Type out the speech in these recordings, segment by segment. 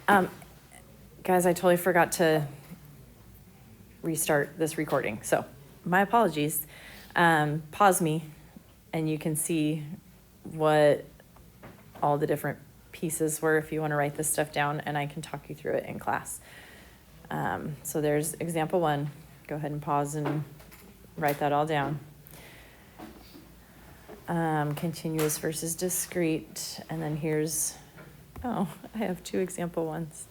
Guys, I totally forgot to restart this recording, so my apologies. Pause me and you can see what all the different pieces were if you want to write this stuff down, and I can talk you through it in class. So there's example 1. Go ahead and pause and write that all down. Continuous versus discrete, and then here's, I have 2 example 1s.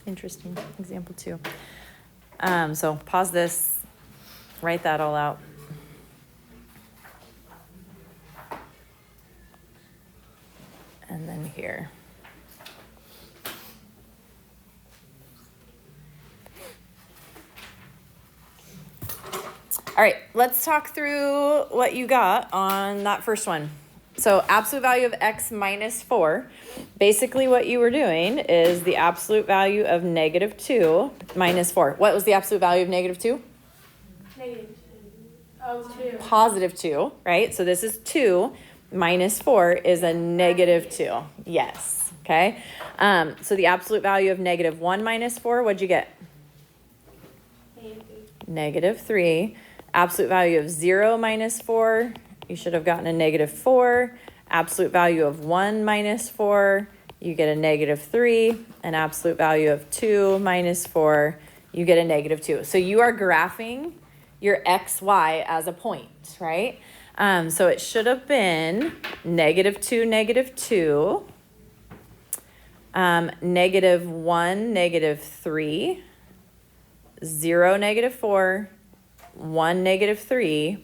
Interesting. Example 2. So pause this, write that all out. And then here. All right, let's talk through what you got on that first one. So absolute value of x minus 4. Basically what you were doing is the absolute value of negative 2 minus 4. What was the absolute value of negative 2? Negative 2. Positive 2, right? So this is 2 minus 4 is a negative 2. Yes, okay? So the absolute value of negative 1 minus 4, what'd you get? Negative 3. Absolute value of 0 minus 4, you should have gotten a negative 4. Absolute value of 1 minus 4, you get a negative 3. And absolute value of 2 minus 4, you get a negative 2. So you are graphing your x, y as a point, right? So it should have been negative 2, negative 2, negative 1, negative 3, 0, negative 4, 1, negative 3,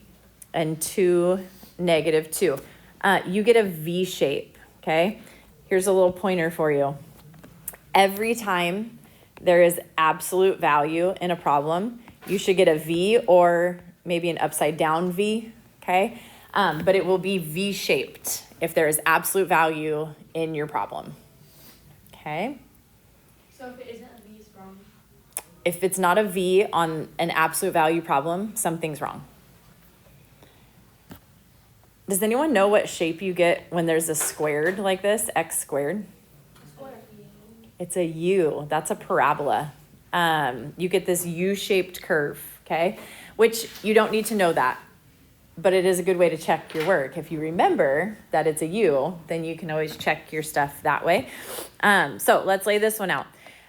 and 2, negative 2. You get a V shape, okay? Here's a little pointer for you. Every time there is absolute value in a problem, you should get a V or maybe an upside down V, okay? But it will be V-shaped if there is absolute value in your problem, okay? So if it isn't a V, it's wrong? If it's not a V on an absolute value problem, something's wrong. Does anyone know what shape you get when there's a squared like this, x squared? It's a U. That's a parabola. You get this U-shaped curve, okay? Which you don't need to know that, but it is a good way to check your work. If you remember that it's a U, then you can always check your stuff that way. So let's lay this one out.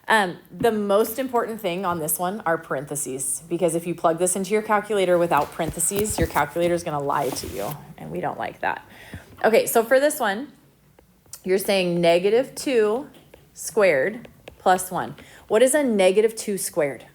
The most important thing on this one are parentheses, because if you plug this into your calculator without parentheses, your calculator is going to lie to you, and we don't like that. Okay, so for this one, you're saying negative 2 squared plus 1. What is a negative 2 squared?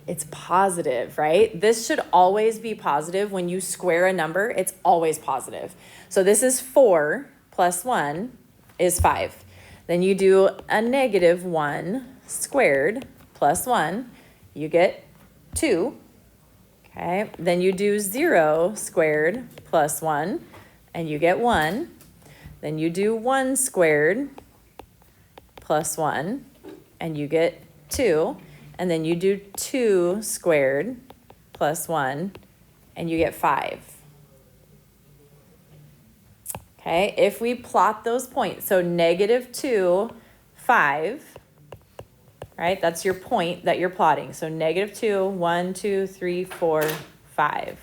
It's positive, right? This should always be positive. When you square a number, it's always positive. So this is 4 plus 1 is 5. Then you do a negative 1 squared plus 1, you get 2. Okay, then you do 0 squared plus 1, and you get 1. Then you do 1 squared plus 1, and you get 2. And then you do 2 squared plus 1, and you get 5. Okay, if we plot those points, so negative 2, 5, right? That's your point that you're plotting. So negative 2, 1, 2, 3, 4, 5.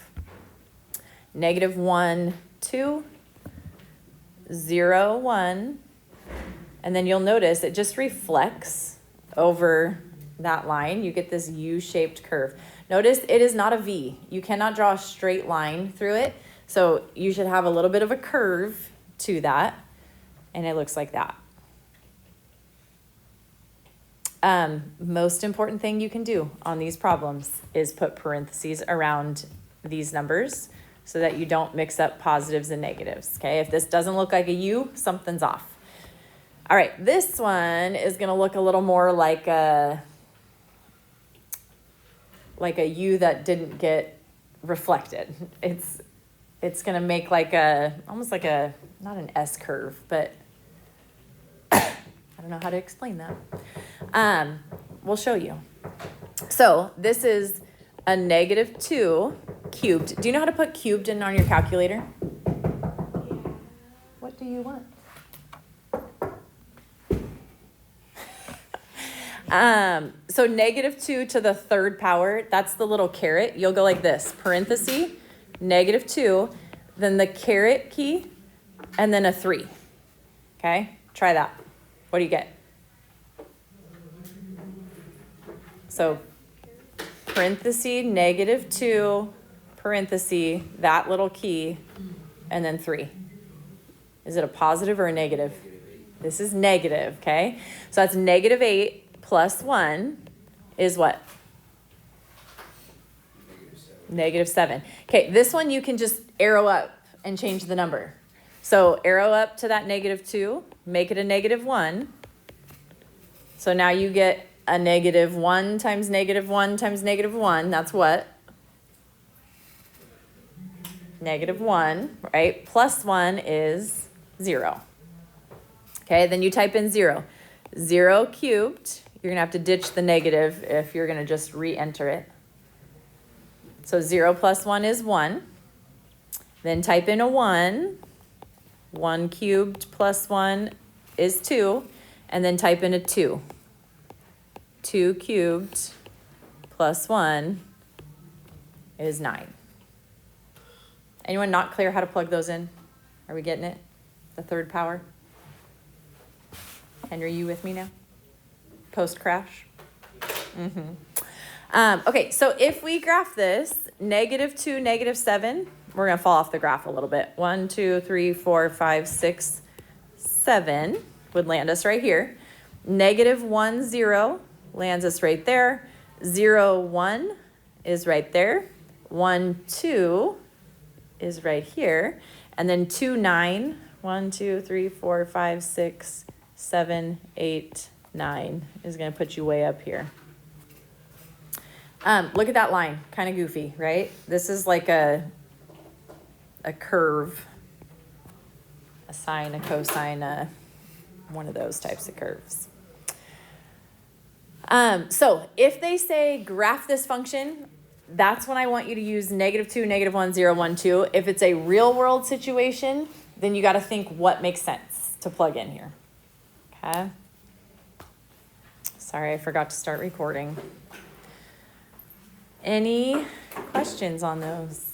Negative 1, 2, 0, 1. And then you'll notice it just reflects over that line. You get this U-shaped curve. Notice it is not a V. You cannot draw a straight line through it. So you should have a little bit of a curve to that, and it looks like that. Most important thing you can do on these problems is put parentheses around these numbers so that you don't mix up positives and negatives, okay? If this doesn't look like a U, something's off. All right, this one is gonna look a little more like a U that didn't get reflected. It's gonna make like almost like not an S curve, but I don't know how to explain that. We'll show you. So this is a negative 2 cubed. Do you know how to put cubed in on your calculator? Yeah. What do you want? So -2 to the third power, that's the little caret. You'll go like this, parenthesis, -2, then the caret key, and then a 3. Okay, try that. What do you get? So parenthesis, -2, parenthesis, that little key, and then 3. Is it a positive or a negative? This is negative, okay? So that's -8 plus 1 is what? -7. Okay, this one you can just arrow up and change the number. So arrow up to that -2, make it a -1. So now you get a -1 times -1 times -1. That's what? -1, right? Plus 1 is 0. Okay, then you type in 0. 0 cubed. You're going to have to ditch the negative if you're going to just re-enter it. So 0 plus 1 is 1. Then type in a 1. 1 cubed plus 1 is 2. And then type in a 2. 2 cubed plus 1 is 9. Anyone not clear how to plug those in? Are we getting it? The third power? Henry, you with me now? Post-crash? Okay, so if we graph this, -2, -7, we're going to fall off the graph a little bit. 1, 2, 3, 4, 5, 6, 7 would land us right here. -1, 0 lands us right there. 0, 1 is right there. 1, 2 is right here. And then 2, 9, 1, 2, 3, 4, 5, 6, 7, 8, 9 is going to put you way up here. Look at that line, kind of goofy, right? This is like a curve, a sine, a cosine, one of those types of curves. So if they say graph this function, that's when I want you to use -2, -1, 0, 1, 2. If it's a real world situation, then you got to think what makes sense to plug in here. Okay. Sorry, I forgot to start recording. Any questions on those?